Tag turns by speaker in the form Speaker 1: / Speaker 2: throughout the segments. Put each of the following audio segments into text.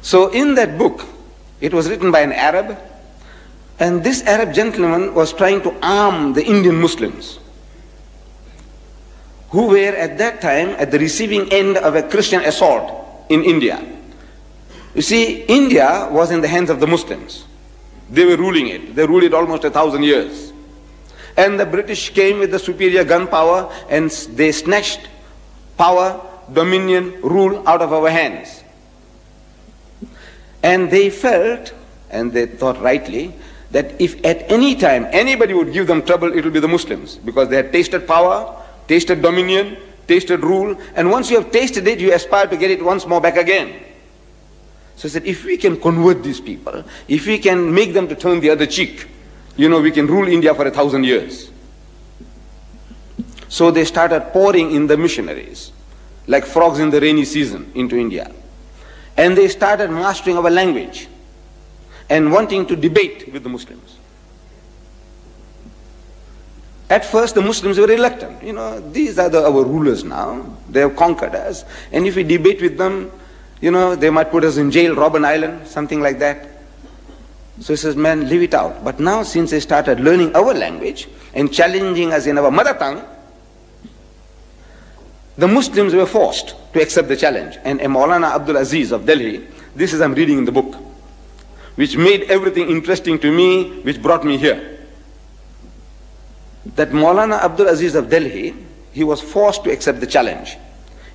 Speaker 1: So in that book, it was written by an Arab, and this Arab gentleman was trying to arm the Indian Muslims, who were at that time at the receiving end of a Christian assault in India. You see, India was in the hands of the Muslims. They were ruling it. They ruled it almost 1,000 years. And the British came with the superior gun power, and they snatched power, dominion, rule out of our hands. And they felt, and they thought rightly, that if at any time anybody would give them trouble, it will be the Muslims, because they had tasted power, tasted dominion, tasted rule, and once you have tasted it, you aspire to get it once more back again. So he said, if we can convert these people, if we can make them to turn the other cheek, we can rule India for 1,000 years. So they started pouring in the missionaries, like frogs in the rainy season, into India. And they started mastering our language and wanting to debate with the Muslims. At first, the Muslims were reluctant. These are our rulers now. They have conquered us. And if we debate with them, they might put us in jail, Robben Island, something like that. So he says, man, leave it out. But now, since they started learning our language and challenging us in our mother tongue, the Muslims were forced to accept the challenge. And Maulana Abdul Aziz of Delhi, this is I'm reading in the book, which made everything interesting to me, which brought me here. That Maulana Abdul Aziz of Delhi, he was forced to accept the challenge.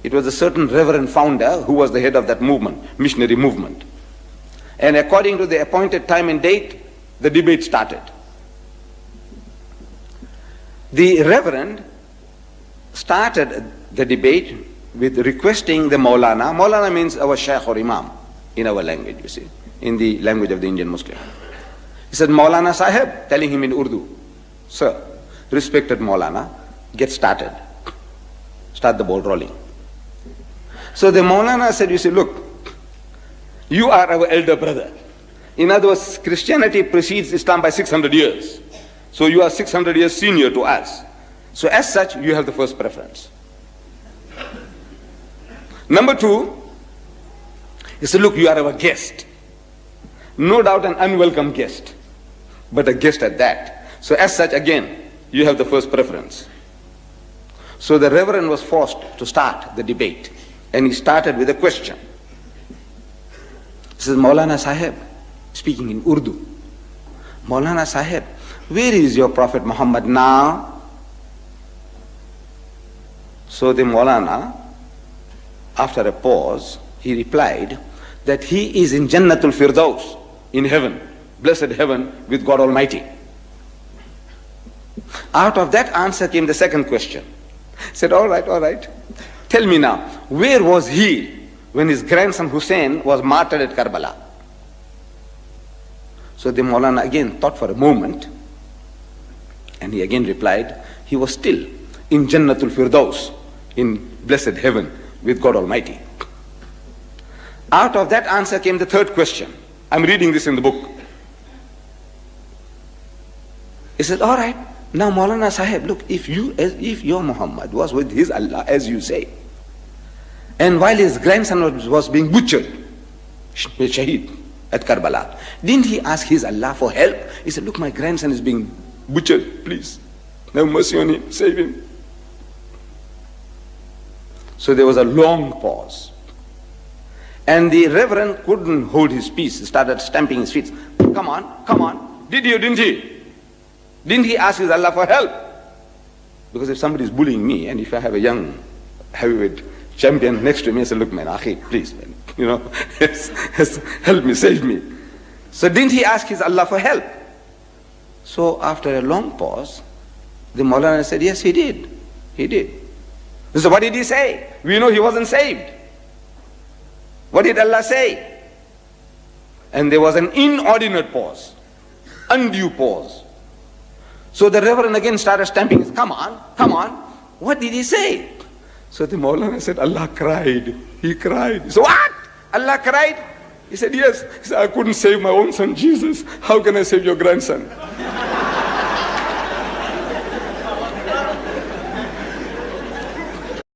Speaker 1: It was a certain reverend founder who was the head of that movement, missionary movement. And according to the appointed time and date, the debate started. The reverend started the debate with requesting the Maulana. Maulana means our Shaykh or Imam in our language, you see, in the language of the Indian Muslim. He said, Maulana Sahib, telling him in Urdu, sir, respected Maulana, get started. Start the ball rolling. So the Maulana said, you see, look, you are our elder brother. In other words, Christianity precedes Islam by 600 years. So you are 600 years senior to us. So as such, you have the first preference. Number two, he said, look, you are our guest. No doubt an unwelcome guest, but a guest at that. So as such, again, you have the first preference. So the reverend was forced to start the debate, and he started with a question. He says, Maulana Sahib, speaking in Urdu, Maulana Sahib, where is your Prophet Muhammad now? So the Maulana, after a pause, he replied that he is in Jannatul Firdaus, in heaven, blessed heaven with God Almighty. Out of that answer came the second question. He said, all right, tell me now, where was he when his grandson Hussein was martyred at Karbala? So the Maulana again thought for a moment, and he again replied, he was still in Jannatul Firdaus, in blessed heaven with God Almighty. Out of that answer came the third question. I'm reading this in the book. He said, all right, now Maulana Sahib, look, if your Muhammad was with his Allah, as you say, and while his grandson was being butchered, Shaheed, at Karbala, didn't he ask his Allah for help? He said, look, my grandson is being butchered, please, have mercy on him, save him. So there was a long pause. And the reverend couldn't hold his peace. He started stamping his feet. Come on. Didn't he? Didn't he ask his Allah for help? Because if somebody is bullying me, and if I have a young heavyweight champion next to me, I say, look, man, Akhi, please, man, help me, save me. So didn't he ask his Allah for help? So after a long pause, the Maulana said, yes, he did. So what did he say? We know he wasn't saved. What did Allah say? And there was an inordinate pause, undue pause. So the reverend again started stamping his, come on. What did he say? So the Maulana said, Allah cried. He cried. So what? Allah cried? He said, yes. He said, I couldn't save my own son Jesus. How can I save your grandson?